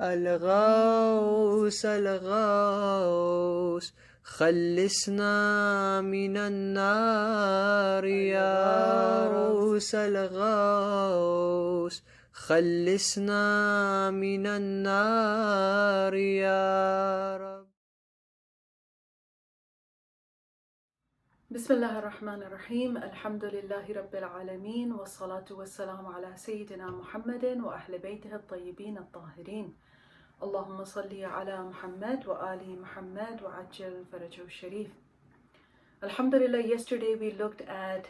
الغوث الغوث خلصنا من النار يا غوث الغوث خلصنا من النار يا رب. بسم الله الرحمن الرحيم. الحمد لله رب العالمين، والصلاة والسلام على سيدنا محمد وأهل بيته الطيبين الطاهرين. اللهم صل على محمد وآل محمد وعجل فرجه الشريف. Alhamdulillah, yesterday we looked at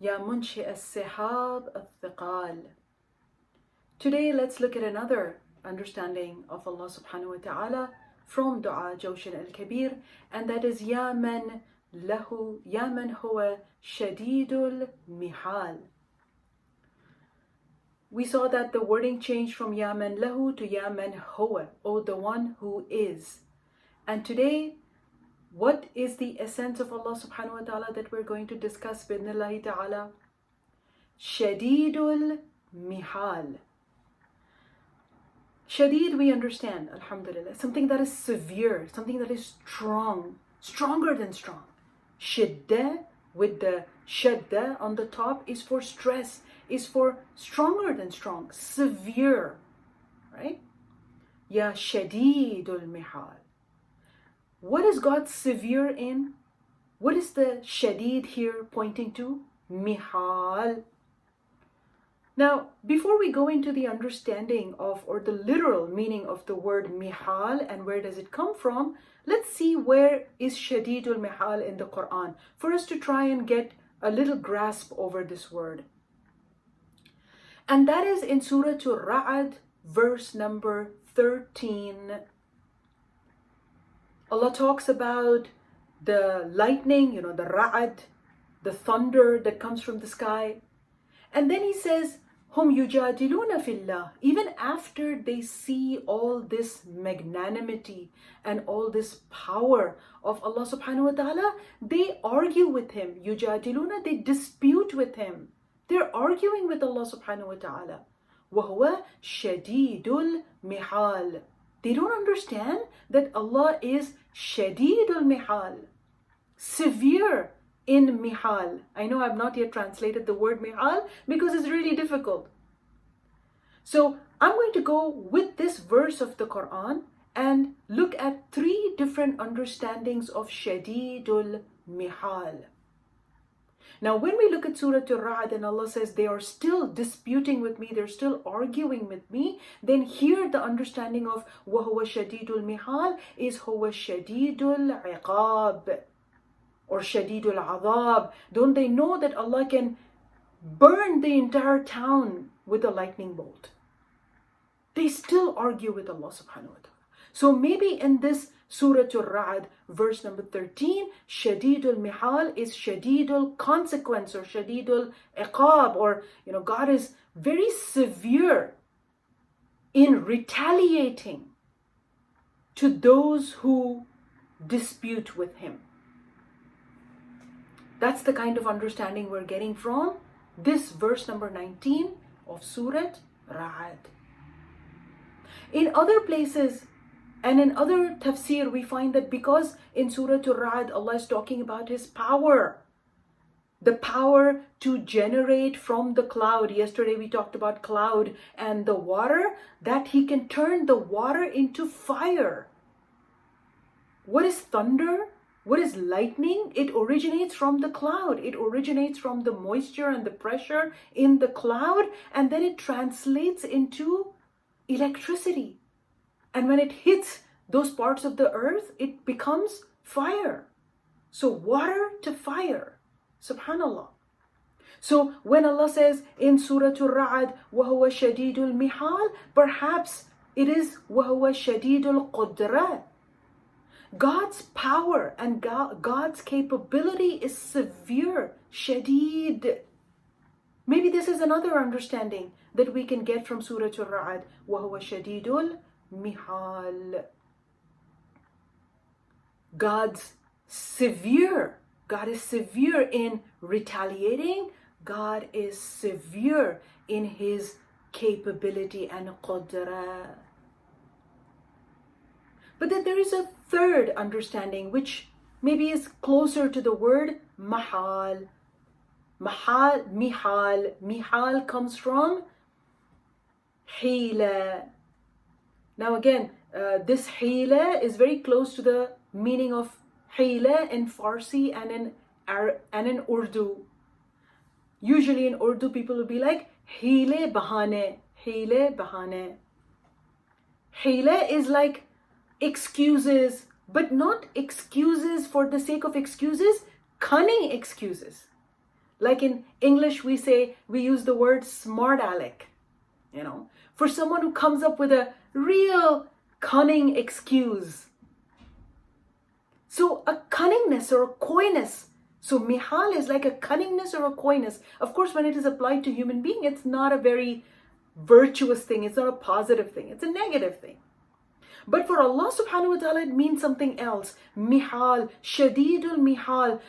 Ya Munshi as-Sihab al-Thiqal. Today let's look at another understanding of Allah subhanahu wa ta'ala from Dua Jawshan Al-Kabir, and that is Ya man lahu, Ya man huwa Shadidul Mihaal. We saw that the wording changed from Ya man lahu to Ya man huwa, or the one who is. And today, what is the essence of Allah subhanahu wa ta'ala that we're going to discuss bidhnillahi ta'ala? Shadidul Mihaal. Shadid, we understand, alhamdulillah, something that is severe, something that is strong, stronger than strong. Shidda, with the shadda on the top, is for stress, is for stronger than strong, severe, right? Ya Shadidul Mihaal. What is God severe in? What is the Shadid here pointing to? Mihaal. Now, before we go into the understanding of, or the literal meaning of the word Mihaal and where does it come from, let's see where is Shadidul Mihaal in the Quran for us to try and get a little grasp over this word. And that is in Surah Ar-Ra'd, verse number 13. Allah talks about the lightning, the Ra'ad, the thunder that comes from the sky. And then He says, Hum yujadiluna fillah. Even after they see all this magnanimity and all this power of Allah subhanahu wa ta'ala, they argue with Him. Yujadiluna, they dispute with Him. They're arguing with Allah subhanahu wa ta'ala. وَهُوَ Shadidul Mihaal. They don't understand that Allah is Shadidul Mihaal, severe in Mihaal. I know I've not yet translated the word Mihaal because it's really difficult. So I'm going to go with this verse of the Quran and look at three different understandings of Shadidul Mihaal. Now, when we look at Surah Ar-Ra'd and Allah says they are still disputing with me, they're still arguing with me, then here the understanding of وَهُوَ Shadidul Mihaal is هُوَ Shadidul Iqab, or Shadidul Adhab. Don't they know that Allah can burn the entire town with a lightning bolt? They still argue with Allah subhanahu wa ta'ala. So maybe in this Surah Ar-Ra'd, verse number 13, Shadidul Mihaal is Shadidul consequence, or Shadidul Iqab, or God is very severe in retaliating to those who dispute with Him. That's the kind of understanding we're getting from this verse number 19 of Surah Ra'd. In other places and in other tafsir, we find that because in Surah Ar-Ra'd, Allah is talking about His power, the power to generate from the cloud. Yesterday we talked about cloud and the water, that He can turn the water into fire. What is thunder? What is lightning? It originates from the cloud. It originates from the moisture and the pressure in the cloud, and then it translates into electricity. And when it hits those parts of the earth, it becomes fire. So water to fire. Subhanallah. So when Allah says in Surah Ar-Ra'd, وَهُوَ Shadidul Mihaal, perhaps it is وَهُوَ Shadidul Qudra. God's power and God's capability is severe, Shadid. Maybe this is another understanding that we can get from Surah Ar-Ra'd, وَهُوَ Shadidul Mihaal. God is severe in retaliating. God is severe in His capability and qudra. But then there is a third understanding which maybe is closer to the word Mihaal. Mihaal comes from Hila. Now again, this Hila is very close to the meaning of Hila in Farsi and in Urdu. Usually in Urdu, people will be like Hile Bahane, Hile Bahane. Hila is like excuses, but not excuses for the sake of excuses, cunning excuses. Like in English, we use the word smart aleck, for someone who comes up with a real cunning excuse. So a cunningness or a coyness. So Mihaal is like a cunningness or a coyness. Of course, when it is applied to human being, it's not a very virtuous thing. It's not a positive thing. It's a negative thing. But for Allah subhanahu wa ta'ala, it means something else. Mihaal, Shadidul Mihaal.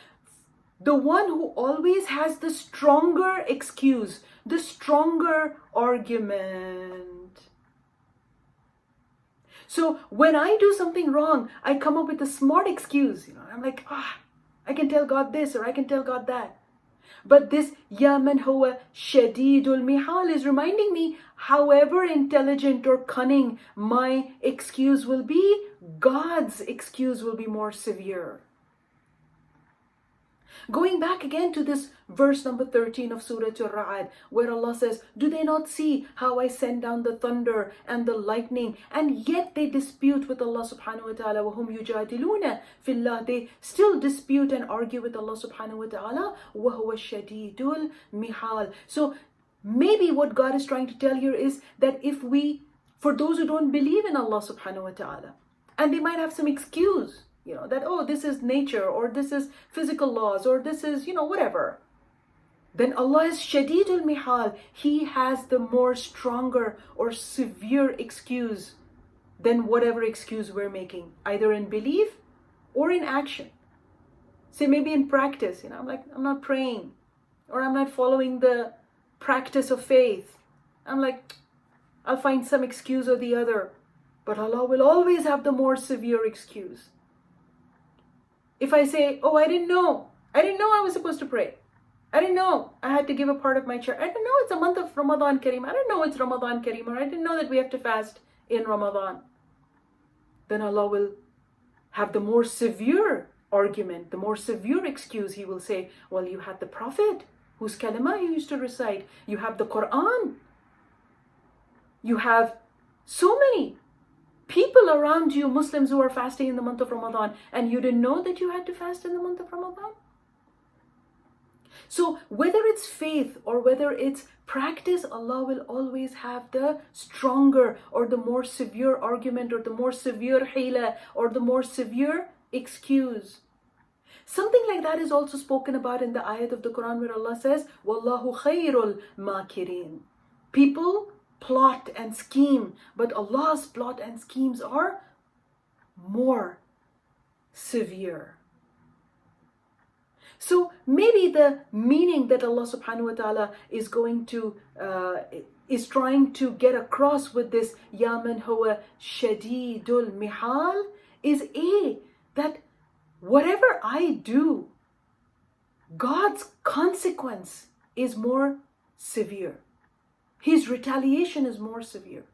The one who always has the stronger excuse, the stronger argument. So when I do something wrong, I come up with a smart excuse. I'm like, I can tell God this or I can tell God that. But this Ya man huwa Shadidul Mihaal is reminding me, however intelligent or cunning my excuse will be, God's excuse will be more severe. Going back again to this verse number 13 of Surah Al-Ra'd, where Allah says, do they not see how I send down the thunder and the lightning, and yet they dispute with Allah subhanahu wa ta'ala, وَهُمْ يُجَادِلُونَ فِي اللَّهِ. They still dispute and argue with Allah subhanahu wa ta'ala, وَهُوَ الشَّدِيدُ الْمِحَالِ. So maybe what God is trying to tell here is that for those who don't believe in Allah subhanahu wa ta'ala, and they might have some excuse, that, this is nature, or this is physical laws, or this is, whatever. Then Allah is Shadidul Mihaal. He has the more stronger or severe excuse than whatever excuse we're making, either in belief or in action. Say maybe in practice, I'm like, I'm not praying, or I'm not following the practice of faith. I'm like, I'll find some excuse or the other. But Allah will always have the more severe excuse. If I say, I didn't know I was supposed to pray. I didn't know I had to give a part of my share. I didn't know it's a month of Ramadan Kareem. I didn't know it's Ramadan Kareem, or I didn't know that we have to fast in Ramadan. Then Allah will have the more severe argument, the more severe excuse. He will say, well, you had the Prophet whose kalima you used to recite. You have the Quran. You have so many people around you, Muslims who are fasting in the month of Ramadan, and you didn't know that you had to fast in the month of Ramadan? So whether it's faith or whether it's practice, Allah will always have the stronger or the more severe argument, or the more severe hila, or the more severe excuse. Something like that is also spoken about in the ayat of the Quran where Allah says, Wallahu khairul makirin. People plot and scheme, but Allah's plot and schemes are more severe. So maybe the meaning that Allah subhanahu wa ta'ala is trying to get across with this Ya man huwa Shadidul Mihaal is that whatever I do, God's consequence is more severe. His retaliation is more severe.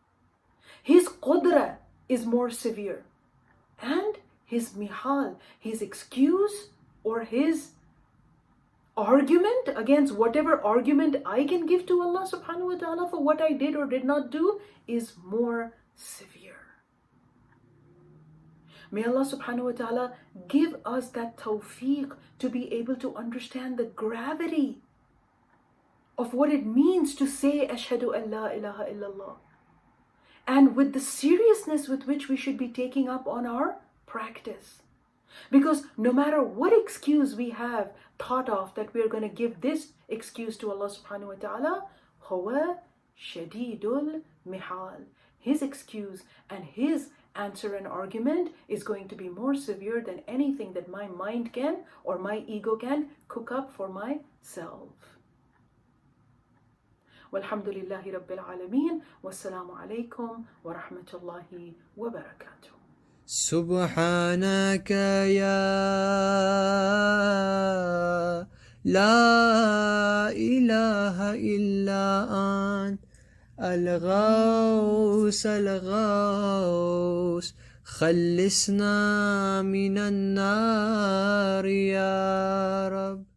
His qudra is more severe. And his mihaal, his excuse or his argument against whatever argument I can give to Allah subhanahu wa ta'ala for what I did or did not do is more severe. May Allah subhanahu wa ta'ala give us that tawfiq to be able to understand the gravity of what it means to say Ashhadu an la ilaha illallah, and with the seriousness with which we should be taking up on our practice. Because no matter what excuse we have thought of that we are going to give this excuse to Allah subhanahu wa ta'ala, Huwa Shadidul Mihaal. His excuse and his answer and argument is going to be more severe than anything that my mind can or my ego can cook up for myself. Walhamdulillahi Rabbil Alameen. Wassalamu alaikum wa rahmatullahi wa barakatuh. سبحانك يا لا إله إلا أنت الغوث الغوث خلصنا من النار يا رب.